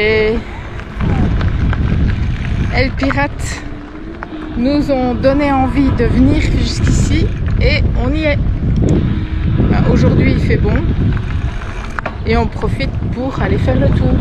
les El Pirates nous ont donné envie de venir jusqu'ici et on y est. Aujourd'hui il fait bon et on profite pour aller faire le tour.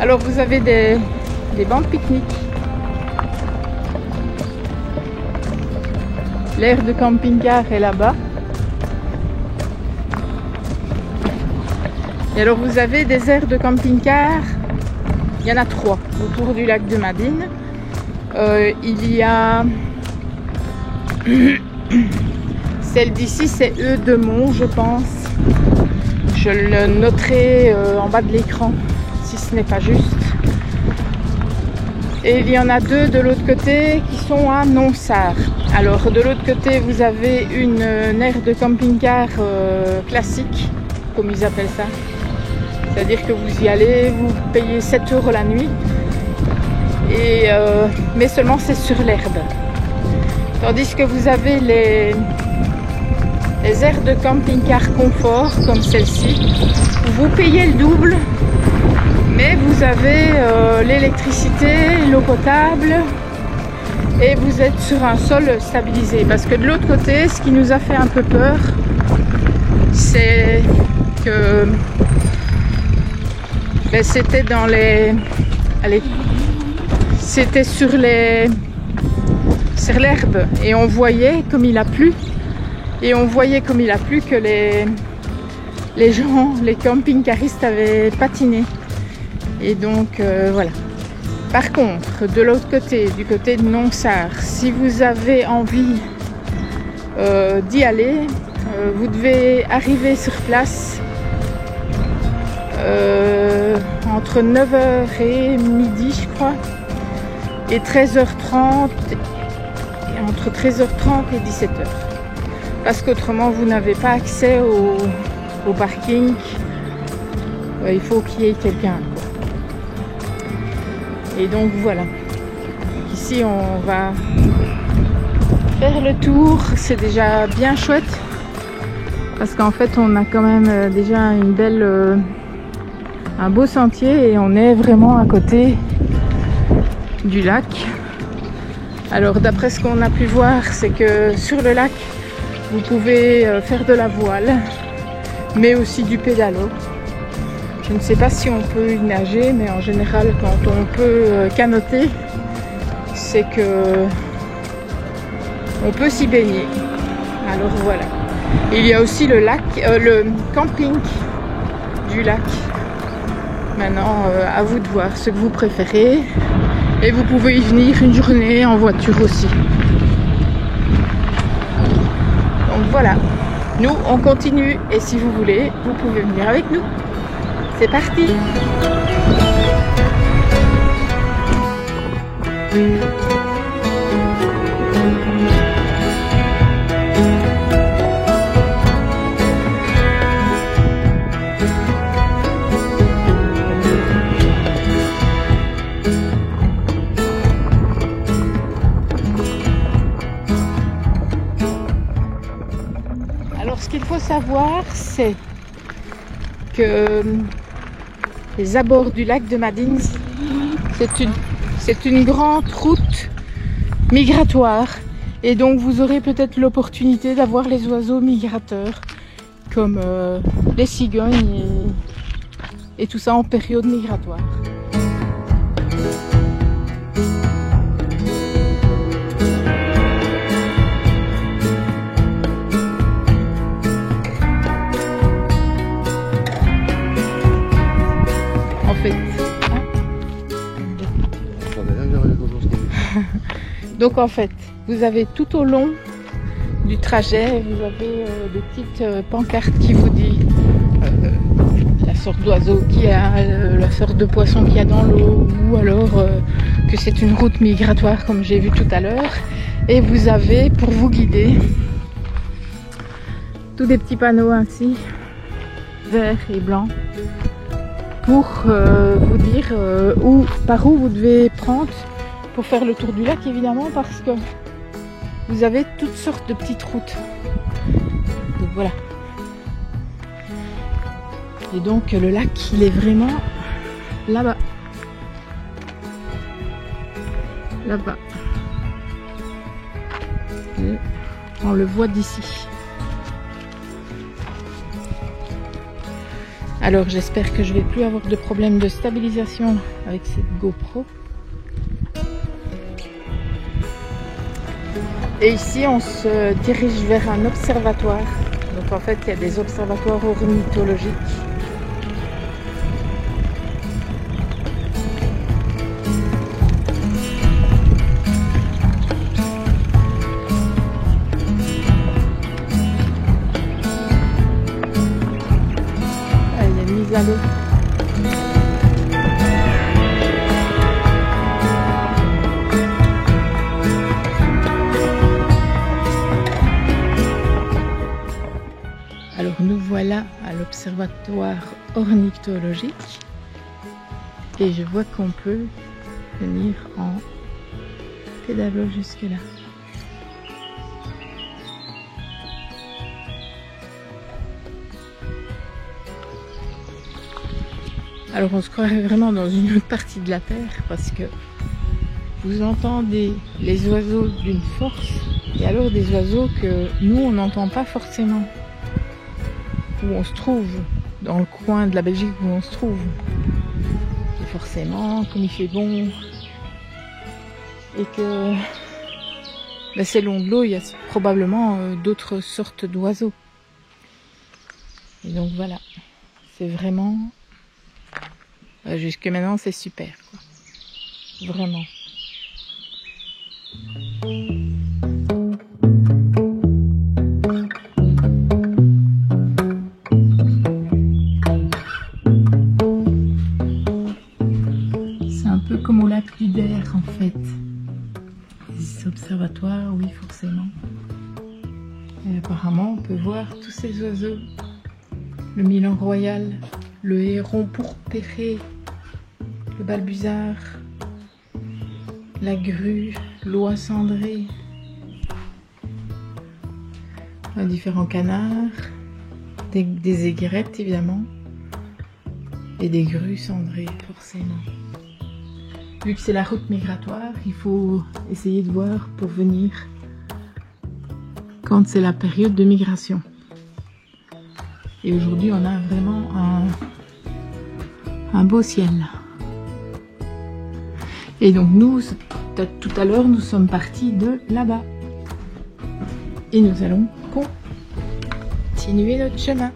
Alors vous avez des bancs de pique-nique. L'aire de camping-car est là-bas. Et alors vous avez des aires de camping-car. Il y en a 3 autour du lac de Madine. Il y a celle d'ici, c'est Eudemont, je pense. Je le noterai en bas de l'écran si ce n'est pas juste. Et il y en a 2 de l'autre côté qui sont à Nonsard. Alors de l'autre côté vous avez une aire de camping-car classique, comme ils appellent ça. C'est-à-dire que vous y allez, vous payez 7 € la nuit, mais seulement c'est sur l'herbe. Tandis que vous avez les aires de camping-car confort, comme celle-ci, où vous payez le double, mais vous avez l'électricité, l'eau potable, et vous êtes sur un sol stabilisé. Parce que de l'autre côté, ce qui nous a fait un peu peur, c'est que c'était dans les... Allez, c'était sur l'herbe, et on voyait comme il a plu, que les gens, les camping-caristes avaient patiné. Et donc voilà. Par contre, de l'autre côté, du côté de Nonsard, si vous avez envie d'y aller, vous devez arriver sur place entre 9h et midi, je crois, et 13h30, entre 13h30 et 17h. Parce qu'autrement, vous n'avez pas accès au parking. Il faut qu'il y ait quelqu'un. Et donc voilà, ici on va faire le tour. C'est déjà bien chouette parce qu'en fait on a quand même déjà un beau sentier et on est vraiment à côté du lac. Alors d'après ce qu'on a pu voir, c'est que sur le lac vous pouvez faire de la voile mais aussi du pédalo. Je ne sais pas si on peut y nager, mais en général, quand on peut canoter, c'est que on peut s'y baigner. Alors voilà. Il y a aussi le lac, le camping du lac. Maintenant, à vous de voir ce que vous préférez. Et vous pouvez y venir une journée en voiture aussi. Donc voilà. Nous, on continue. Et si vous voulez, vous pouvez venir avec nous. C'est parti! Alors ce qu'il faut savoir, c'est que les abords du lac de Madine, c'est une grande route migratoire et donc vous aurez peut-être l'opportunité d'avoir les oiseaux migrateurs comme les cigognes et tout ça en période migratoire. Donc en fait, vous avez tout au long du trajet, vous avez des petites pancartes qui vous disent la sorte d'oiseau qu'il y a, la sorte de poisson qu'il y a dans l'eau, ou alors que c'est une route migratoire comme j'ai vu tout à l'heure. Et vous avez, pour vous guider, tous des petits panneaux ainsi, verts et blancs, pour vous dire par où vous devez prendre pour faire le tour du lac, évidemment, parce que vous avez toutes sortes de petites routes. Donc voilà. Et donc le lac, il est vraiment là-bas. Là-bas. On le voit d'ici. Alors j'espère que je vais plus avoir de problème de stabilisation avec cette GoPro. Et ici on se dirige vers un observatoire. Donc en fait il y a des observatoires ornithologiques. À l'eau. Alors nous voilà à l'observatoire ornithologique et je vois qu'on peut venir en pédalo jusque là. Alors on se croirait vraiment dans une autre partie de la Terre parce que vous entendez les oiseaux d'une force et alors des oiseaux que nous on n'entend pas forcément. Où on se trouve, dans le coin de la Belgique où on se trouve. Et forcément, comme il fait bon et que c'est long de l'eau, il y a probablement d'autres sortes d'oiseaux. Et donc voilà, c'est vraiment... jusque maintenant c'est super quoi. Vraiment. C'est un peu comme au lac du Der en fait. Ces observatoires, oui forcément. Et apparemment on peut voir tous ces oiseaux. Le milan royal, le héron pourpéré, le balbuzard, la grue, l'oie cendrée, différents canards, des aigrettes évidemment, et des grues cendrées forcément. Vu que c'est la route migratoire, il faut essayer de voir pour venir quand c'est la période de migration. Et aujourd'hui on a vraiment un beau ciel. Et donc nous, tout à l'heure, nous sommes partis de là-bas. Et nous allons continuer notre chemin.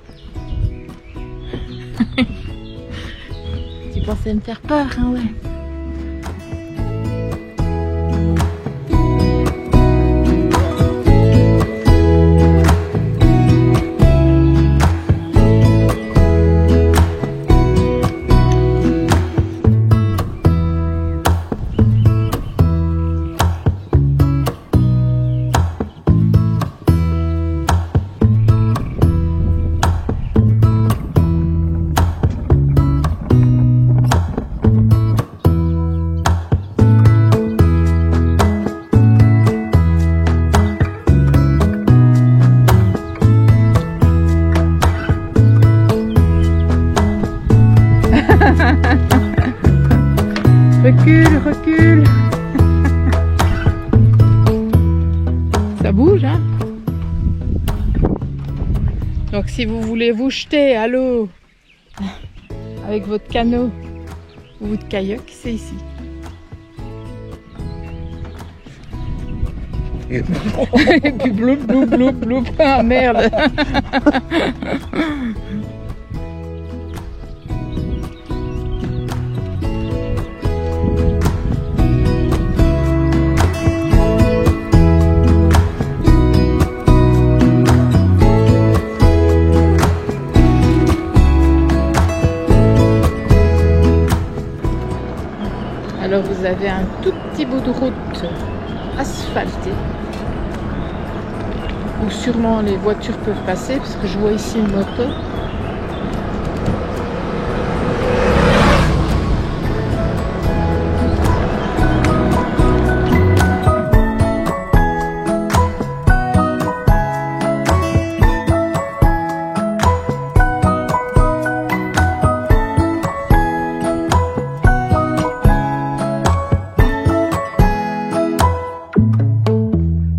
Tu pensais me faire peur, hein, ouais. Recule, recule. Ça bouge, hein? Donc si vous voulez vous jeter à l'eau avec votre canot ou votre kayak, c'est ici. Et puis bloup, bloup, bloup, bloup. Ah merde. Alors vous avez un tout petit bout de route asphaltée où sûrement les voitures peuvent passer parce que je vois ici une moto.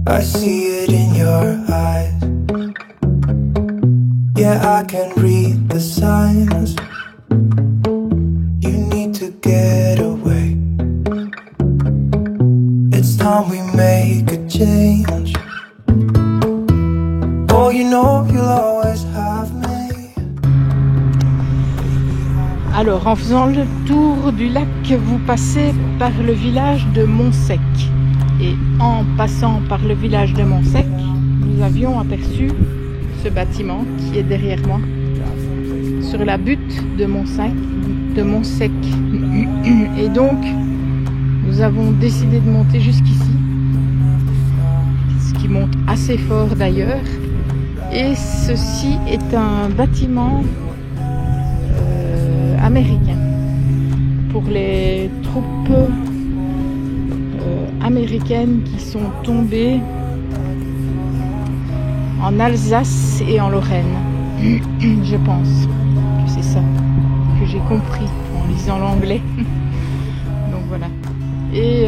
I see it in your eyes. Yeah, I can read the signs. You need to get away. It's time we make a change. Oh, you know you'll always have me. Alors, en faisant le tour du lac, vous passez par le village de Montsec. Et en passant par le village de Montsec, nous avions aperçu ce bâtiment qui est derrière moi, sur la butte de Montsec. Et donc, nous avons décidé de monter jusqu'ici, ce qui monte assez fort d'ailleurs. Et ceci est un bâtiment américain pour les troupes américaines qui sont tombées en Alsace et en Lorraine. Je pense que c'est ça que j'ai compris en lisant l'anglais. Donc voilà. Et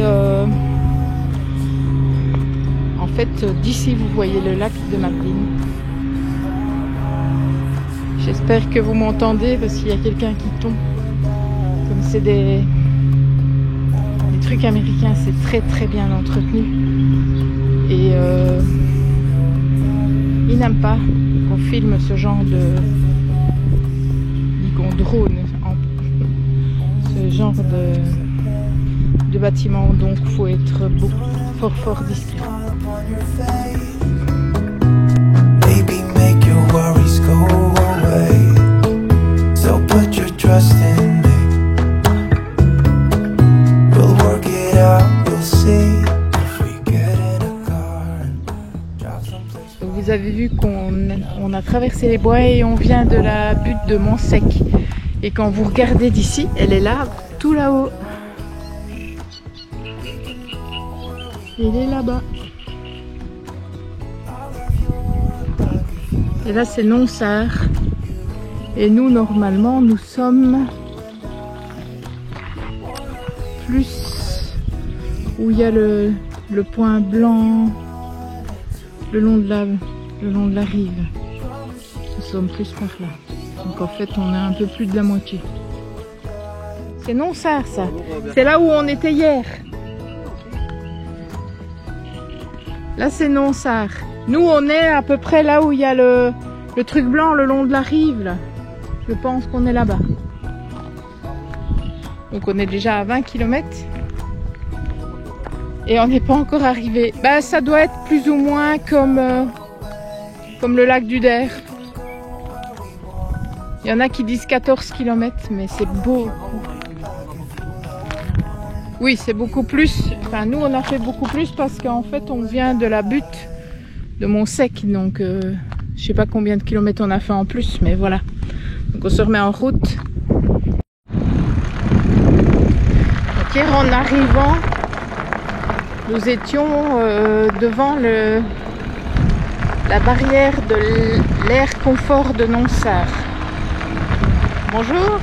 en fait, d'ici vous voyez le lac de Malines. J'espère que vous m'entendez parce qu'il y a quelqu'un qui tombe. Comme c'est des trucs américains, c'est très très bien entretenu. Et ils n'aiment pas qu'on filme ce genre de... ni qu'on drone ce genre de bâtiment. Donc il faut être fort discret. Baby, make your worries go away. So put your trust in me. We'll work it out, you'll see. If we get in a car and drive someplace. Vous avez vu qu'on a traversé les bois et on vient de la butte de Montsec. Et quand vous regardez d'ici, elle est là, tout là-haut. Elle est là-bas. Et là, c'est Nonsard. Et nous, normalement, nous sommes plus où il y a le point blanc le long de la rive. Nous sommes plus par là. Donc en fait, on est un peu plus de la moitié. C'est Nonsard, ça. C'est là où on était hier. Là, c'est Nonsard. Nous, on est à peu près là où il y a le truc blanc le long de la rive, là. Je pense qu'on est là-bas. Donc, on est déjà à 20 km. Et on n'est pas encore arrivé. Bah, ça doit être plus ou moins comme le lac du Der. Il y en a qui disent 14 km, mais c'est beaucoup. Oui, c'est beaucoup plus. Enfin, nous, on a fait beaucoup plus parce qu'en fait, on vient de la butte de Montsec. Donc, je sais pas combien de kilomètres on a fait en plus, mais voilà. Donc, on se remet en route. Donc, hier, en arrivant, nous étions devant la barrière de l'air confort de Nonsard. Bonjour.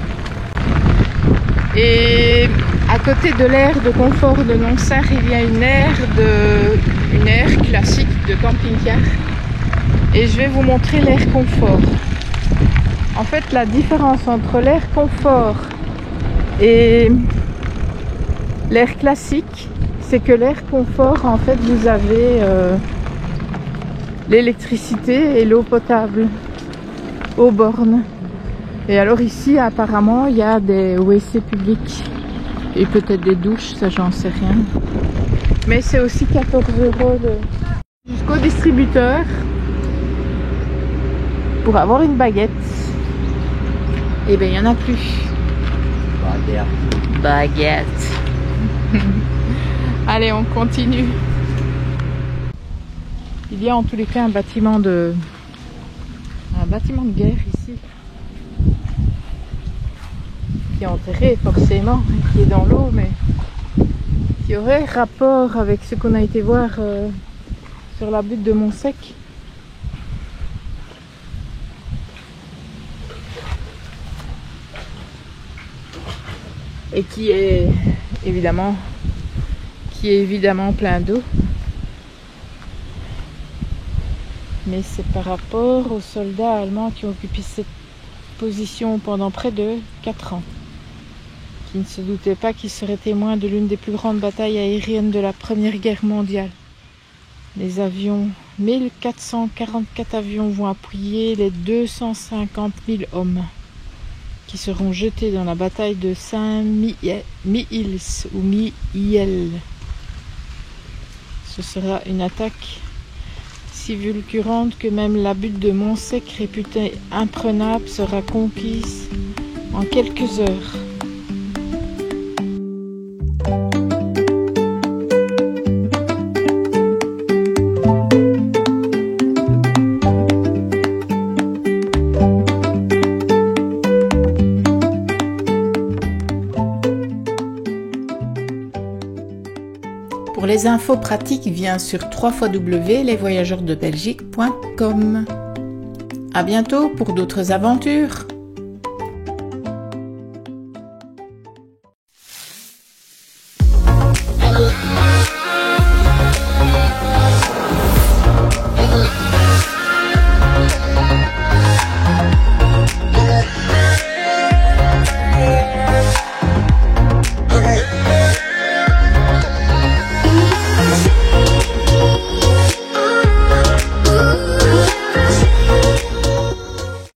Et à côté de l'aire de confort de Nonsard, il y a une aire classique de camping-car. Et je vais vous montrer l'air confort. En fait, la différence entre l'air confort et l'air classique, c'est que l'air confort, en fait, vous avez l'électricité et l'eau potable aux bornes. Et alors ici, apparemment, il y a des WC publics et peut-être des douches, ça j'en sais rien. Mais c'est aussi 14 € jusqu'au distributeur pour avoir une baguette. Et bien, il n'y en a plus. Baguette. Allez, on continue. Il y a en tous les cas un bâtiment de guerre ici, qui est enterré forcément, qui est dans l'eau, mais qui aurait rapport avec ce qu'on a été voir sur la butte de Montsec. Et qui est évidemment plein d'eau. Mais c'est par rapport aux soldats allemands qui ont occupé cette position pendant près de 4 ans, qui ne se doutaient pas qu'ils seraient témoins de l'une des plus grandes batailles aériennes de la Première Guerre mondiale. Les avions, 1444 avions vont appuyer les 250 000 hommes qui seront jetés dans la bataille de Saint-Mihiel ou Mihiel. Ce sera une attaque si fulgurante que même la butte de Montsec, réputée imprenable, sera conquise en quelques heures. Pour les infos pratiques, viens sur www.lesvoyageurdebelgique.com. À bientôt pour d'autres aventures.